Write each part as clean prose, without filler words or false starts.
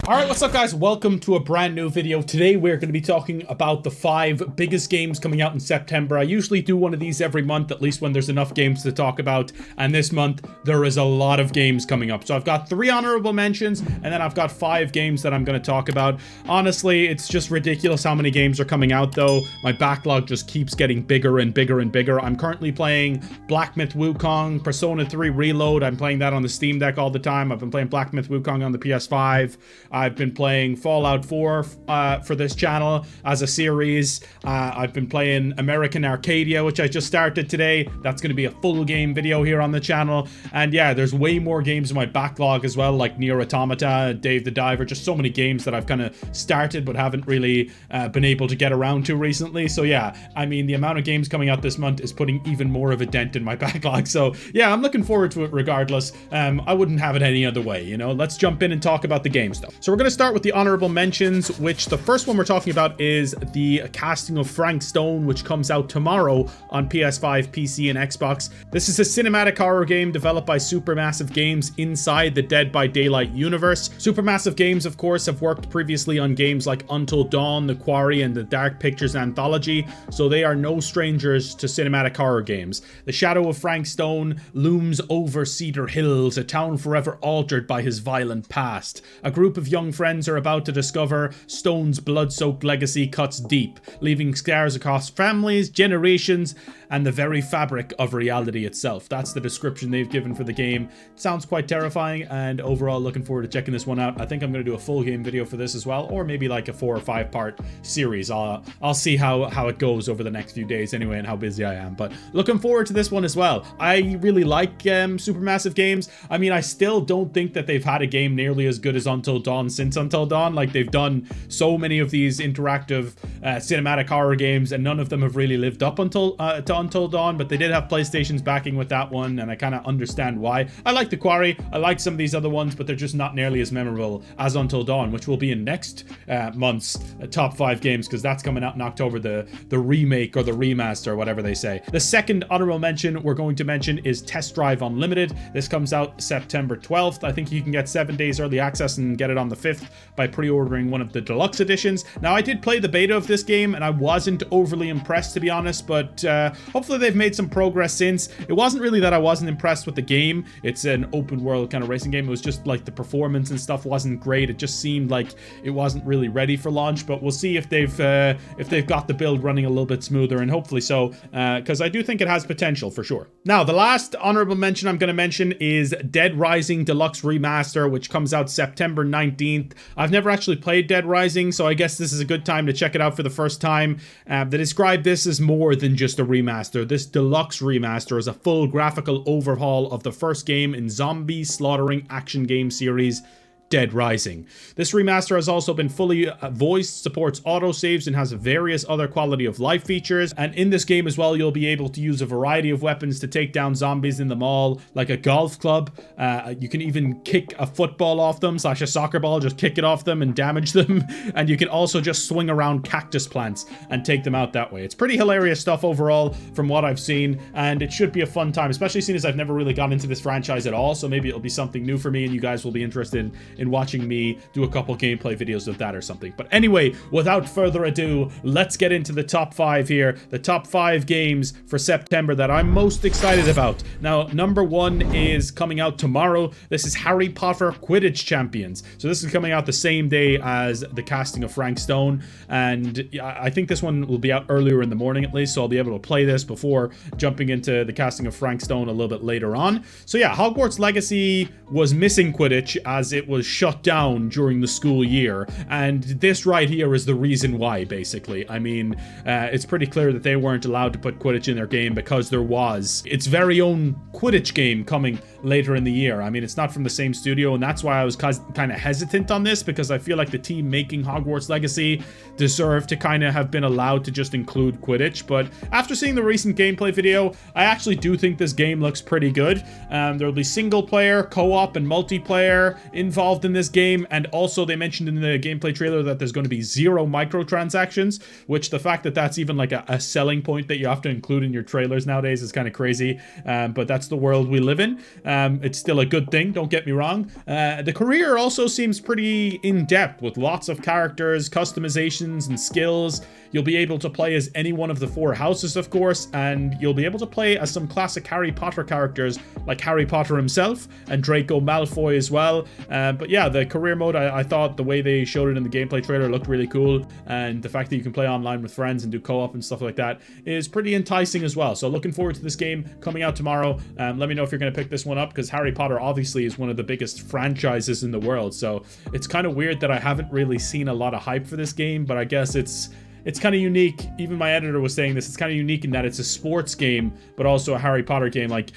Alright, what's up guys? Welcome to a brand new video. Today we're going to be talking about the 5 biggest games coming out in September. I usually do one of these every month, at least when there's enough games to talk about. And this month, there is a lot of games coming up. So I've got 3 honorable mentions, and then I've got 5 games that I'm going to talk about. Honestly, it's just ridiculous how many games are coming out though. My backlog just keeps getting bigger and bigger and bigger. I'm currently playing Black Myth Wukong, Persona 3 Reload. I'm playing that on the Steam Deck all the time. I've been playing Black Myth Wukong on the PS5. I've been playing Fallout 4 for this channel as a series. I've been playing American Arcadia, which I just started today. That's going to be a full game video here on the channel. And yeah, there's way more games in my backlog as well, like Nier Automata, Dave the Diver, just so many games that I've kind of started but haven't really been able to get around to recently. So yeah, I mean, the amount of games coming out this month is putting even more of a dent in my backlog. So yeah, I'm looking forward to it regardless. I wouldn't have it any other way, you know? Let's jump in and talk about the games though. So we're going to start with the honorable mentions, which the first one we're talking about is the casting of Frank Stone, which comes out tomorrow on PS5, PC, and Xbox. This is a cinematic horror game developed by Supermassive Games inside the Dead by Daylight universe. Supermassive Games, of course, have worked previously on games like Until Dawn, The Quarry, and the Dark Pictures anthology, so they are no strangers to cinematic horror games. The shadow of Frank Stone looms over Cedar Hills, a town forever altered by his violent past. A group of young friends are about to discover Stone's blood-soaked legacy cuts deep, leaving scars across families, generations, and the very fabric of reality itself. That's the description they've given for the game. It sounds quite terrifying, and overall looking forward to checking this one out. I think I'm going to do a full game video for this as well, or maybe like a 4 or 5 part series. I'll see how it goes over the next few days anyway, and how busy I am, but looking forward to this one as well. I really like Supermassive Games. I mean, I still don't think that they've had a game nearly as good as Until Dawn since Until Dawn. Like, they've done so many of these interactive cinematic horror games, and none of them have really lived up to Until Dawn, but they did have PlayStation's backing with that one, and I kind of understand why. I like The Quarry, I like some of these other ones, but they're just not nearly as memorable as Until Dawn, which will be in next month's top 5 games, because that's coming out in October, the remake or the remaster, or whatever they say. The second honorable mention we're going to mention is Test Drive Unlimited. This comes out September 12th. I think you can get 7 days early access and get it on the 5th by pre-ordering one of the deluxe editions. Now, I did play the beta of this game, and I wasn't overly impressed, to be honest, but hopefully they've made some progress since. It wasn't really that I wasn't impressed with the game. It's an open world kind of racing game. It was just like the performance and stuff wasn't great. It just seemed like it wasn't really ready for launch, but we'll see if they've got the build running a little bit smoother, and hopefully so, because I do think it has potential for sure. Now, the last honorable mention I'm going to mention is Dead Rising Deluxe Remaster, which comes out September 19th. I've never actually played Dead Rising, so I guess this is a good time to check it out for the first time. They describe this as more than just a remaster. This deluxe remaster is a full graphical overhaul of the first game in zombie slaughtering action game series Dead Rising. This remaster has also been fully voiced, supports autosaves, and has various other quality of life features. And in this game as well, you'll be able to use a variety of weapons to take down zombies in the mall, like a golf club. You can even kick a football off them, / a soccer ball, just kick it off them and damage them. And you can also just swing around cactus plants and take them out that way. It's pretty hilarious stuff overall from what I've seen, and it should be a fun time, especially seeing as I've never really gotten into this franchise at all, so maybe it'll be something new for me, and you guys will be interested in watching me do a couple gameplay videos of that or something. But anyway, without further ado, let's get into the top 5 here. The top 5 games for September that I'm most excited about. Now, number 1 is coming out tomorrow. This is Harry Potter Quidditch Champions. So this is coming out the same day as the casting of Frank Stone, and I think this one will be out earlier in the morning at least, so I'll be able to play this before jumping into the casting of Frank Stone a little bit later on. So yeah, Hogwarts Legacy was missing Quidditch as it was shut down during the school year, and this right here is the reason why, basically. I mean, it's pretty clear that they weren't allowed to put Quidditch in their game because there was its very own Quidditch game coming later in the year. I mean, it's not from the same studio, and that's why I was kind of hesitant on this, because I feel like the team making Hogwarts Legacy deserved to kind of have been allowed to just include Quidditch. But after seeing the recent gameplay video, I actually do think this game looks pretty good. There'll be single player, co-op, and multiplayer involved involved in this game. And also they mentioned in the gameplay trailer that there's going to be 0 microtransactions, which the fact that that's even like a selling point that you have to include in your trailers nowadays is kind of crazy. But that's the world we live in. It's still a good thing, don't get me wrong. The career also seems pretty in-depth with lots of characters, customizations, and skills. You'll be able to play as any one of the 4 houses, of course, and you'll be able to play as some classic Harry Potter characters like Harry Potter himself and Draco Malfoy as well. But yeah, the career mode, I thought the way they showed it in the gameplay trailer looked really cool, and the fact that you can play online with friends and do co-op and stuff like that is pretty enticing as well. So looking forward to this game coming out tomorrow. Let me know if you're going to pick this one up, because Harry Potter obviously is one of the biggest franchises in the world, so it's kind of weird that I haven't really seen a lot of hype for this game, but I guess it's kind of unique. Even my editor was saying this. It's kind of unique in that it's a sports game, but also a Harry Potter game. Like,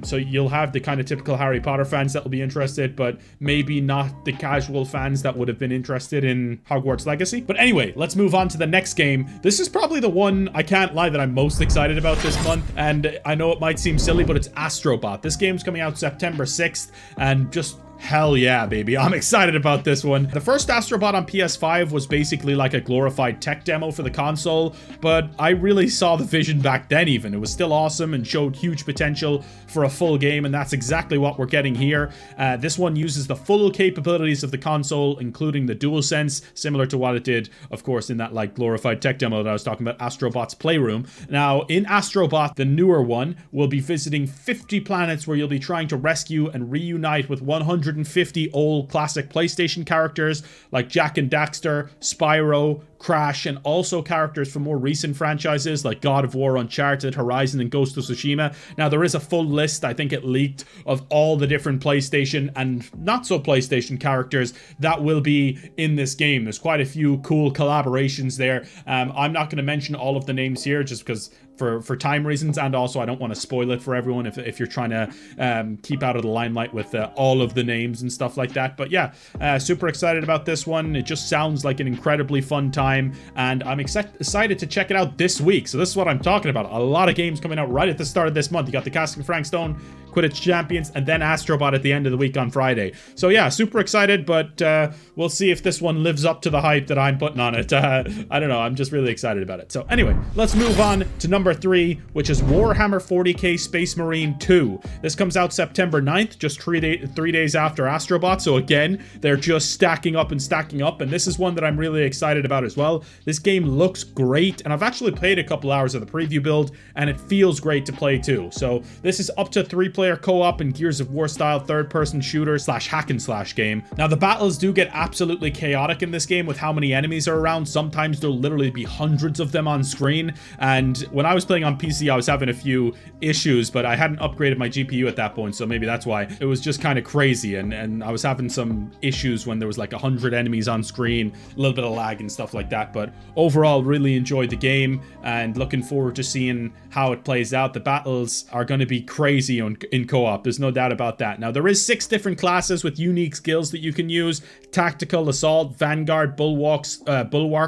so you'll have the kind of typical Harry Potter fans that will be interested, but maybe not the casual fans that would have been interested in Hogwarts Legacy. But anyway, let's move on to the next game. This is probably the one, I can't lie, that I'm most excited about this month. And I know it might seem silly, but it's Astrobot. This game's coming out September 6th, and just hell yeah, baby. I'm excited about this one. The first Astrobot on PS5 was basically like a glorified tech demo for the console, but I really saw the vision back then even. It was still awesome and showed huge potential for a full game, and that's exactly what we're getting here. This one uses the full capabilities of the console, including the DualSense, similar to what it did, of course, in that like glorified tech demo that I was talking about, Astrobot's Playroom. Now, in Astrobot, the newer one, we'll be visiting 50 planets where you'll be trying to rescue and reunite with 150 old classic PlayStation characters like Jak and Daxter, Spyro, Crash, and also characters from more recent franchises like God of War, Uncharted, Horizon, and Ghost of Tsushima. Now, there is a full list, I think it leaked, of all the different PlayStation and not so PlayStation characters that will be in this game. There's quite a few cool collaborations there. I'm not going to mention all of the names here just because for time reasons, and also I don't want to spoil it for everyone if you're trying to keep out of the limelight with all of the names and stuff like that. But yeah, super excited about this one. It just sounds like an incredibly fun time, and I'm excited to check it out this week. So this is what I'm talking about. A lot of games coming out right at the start of this month. You got the Cask and Frank Stone, Quidditch Champions, and then Astrobot at the end of the week on Friday. So yeah, super excited, but we'll see if this one lives up to the hype that I'm putting on it. I don't know, I'm just really excited about it. So anyway, let's move on to number 3, which is Warhammer 40k Space Marine 2. This comes out September 9th, just 3 days after Astrobot. So again, they're just stacking up, and this is one that I'm really excited about as well. This game looks great, and I've actually played a couple hours of the preview build, and it feels great to play too. So this is up to 3-player co-op and Gears of War style third-person shooter / hack and slash game. Now, the battles do get absolutely chaotic in this game with how many enemies are around. Sometimes there'll literally be hundreds of them on screen, and when I was playing on PC, I was having a few issues, but I hadn't upgraded my GPU at that point, so maybe that's why. It was just kind of crazy, and I was having some issues when there was like 100 enemies on screen, a little bit of lag and stuff like that. But overall, really enjoyed the game and looking forward to seeing how it plays out. The battles are going to be crazy in co-op, there's no doubt about that. Now, there is 6 different classes with unique skills that you can use: Tactical, Assault, Vanguard, Bulwark,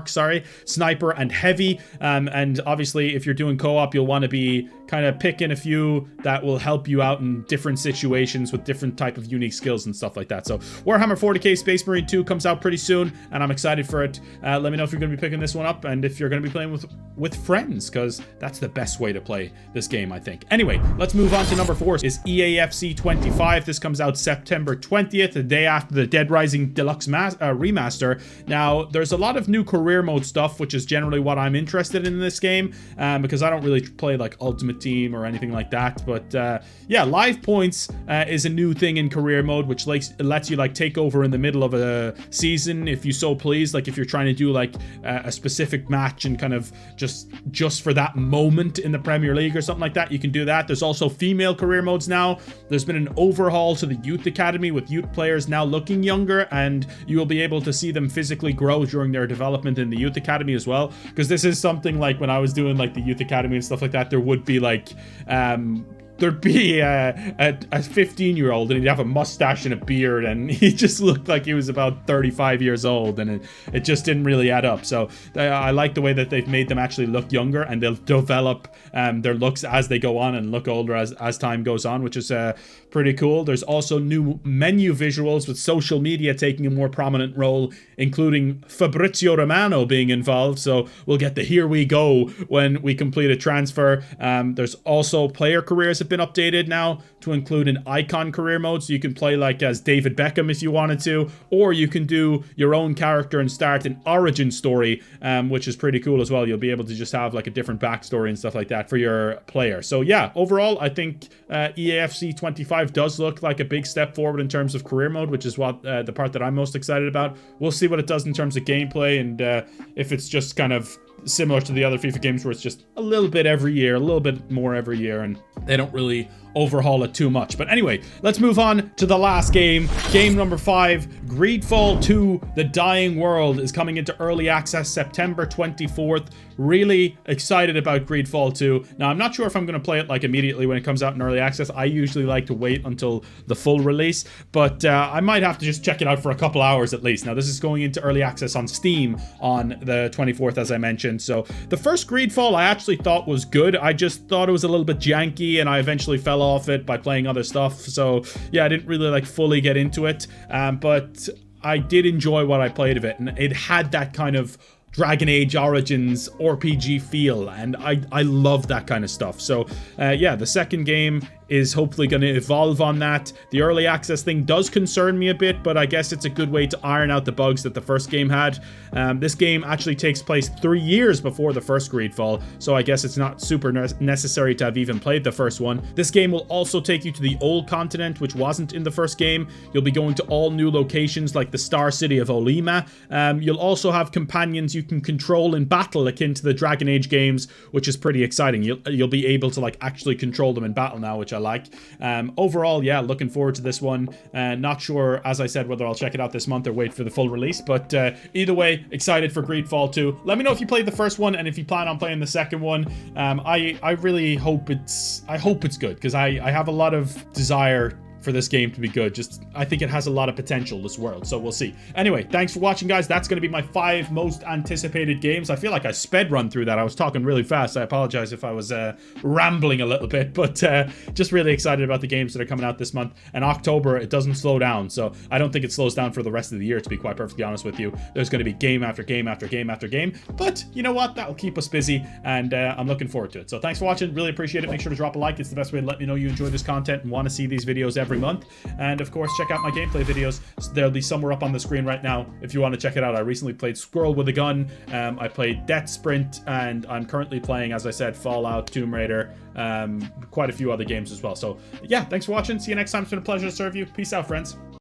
Sniper, and Heavy. And obviously, if you're doing co-op, you'll want to be kind of picking a few that will help you out in different situations with different type of unique skills and stuff like that. So Warhammer 40k Space Marine 2 comes out pretty soon, and I'm excited for it. Let me know if you're going to be picking this one up, and if you're going to be playing with friends, because that's the best way to play this game, I think. Anyway, let's move on to number 4, is EAFC 25. This comes out September 20th, the day after the Dead Rising Deluxe remaster. Now, there's a lot of new career mode stuff, which is generally what I'm interested in this game, because I don't really play like Ultimate Team or anything like that. But yeah, live points is a new thing in career mode, which lets you like take over in the middle of a season if you so please. Like if you're trying to do like a specific match and kind of just for that moment in the Premier League or something like that, you can do that. There's also female career modes now. There's been an overhaul to the Youth Academy with youth players now looking younger, and you will be able to see them physically grow during their development in the Youth Academy as well. Because this is something like when I was doing like the Youth Academy and stuff like that, there would be like there'd be a 15-year-old and he'd have a mustache and a beard, and he just looked like he was about 35 years old, and it just didn't really add up. So I like the way that they've made them actually look younger, and they'll develop their looks as they go on and look older as time goes on, which is pretty cool. There's also new menu visuals with social media taking a more prominent role, including Fabrizio Romano being involved. So we'll get the here we go when we complete a transfer. There's also player careers have been updated now to include an icon career mode, so you can play like as David Beckham if you wanted to, or you can do your own character and start an origin story, which is pretty cool as well. You'll be able to just have like a different backstory and stuff like that for your player. So yeah, overall I think EAFC 25 does look like a big step forward in terms of career mode, which is what the part that I'm most excited about. We'll see what it does in terms of gameplay, and if it's just kind of similar to the other FIFA games where it's just a little bit every year, a little bit more every year, and they don't really overhaul it too much. But anyway, let's move on to the last game. Game number 5, Greedfall 2, The Dying World, is coming into early access September 24th. Really excited about Greedfall 2. Now, I'm not sure if I'm going to play it like immediately when it comes out in early access. I usually like to wait until the full release, but I might have to just check it out for a couple hours at least. Now, this is going into early access on Steam on the 24th, as I mentioned. So the first Greedfall I actually thought was good. I just thought it was a little bit janky, and I eventually fell off it by playing other stuff. So yeah, I didn't really like fully get into it, but I did enjoy what I played of it, and it had that kind of Dragon Age Origins RPG feel, and I love that kind of stuff. So yeah, the second game is hopefully going to evolve on that. The early access thing does concern me a bit, but I guess it's a good way to iron out the bugs that the first game had. This game actually takes place 3 years before the first Greedfall, so I guess it's not super necessary to have even played the first one. This game will also take you to the old continent, which wasn't in the first game. You'll be going to all new locations like the Star City of Olima. You'll also have companions you can control in battle akin to the Dragon Age games, which is pretty exciting. You'll be able to like actually control them in battle now, which I like. Overall, yeah, looking forward to this one. Not sure, as I said, whether I'll check it out this month or wait for the full release, but either way, excited for Greedfall 2. Let me know if you played the first one and if you plan on playing the second one. I really hope it's good, because I have a lot of desire for this game to be good. Just, I think it has a lot of potential, this world, so we'll see. Anyway, thanks for watching, guys. That's going to be my 5 most anticipated games. I feel like I sped run through that. I was talking really fast. I apologize if I was rambling a little bit, but just really excited about the games that are coming out this month. And October, it doesn't slow down, so I don't think it slows down for the rest of the year, to be quite perfectly honest with you. There's going to be game after game after game after game, but you know what? That'll keep us busy, and I'm looking forward to it. So thanks for watching. Really appreciate it. Make sure to drop a like. It's the best way to let me know you enjoy this content and want to see these videos every month. And of course, check out my gameplay videos. So they'll be somewhere up on the screen right now if you want to check it out. I recently played Squirrel with a Gun. I played Death Sprint, and I'm currently playing, as I said, Fallout, Tomb Raider, quite a few other games as well. So yeah, thanks for watching. See you next time. It's been a pleasure to serve you. Peace out, friends.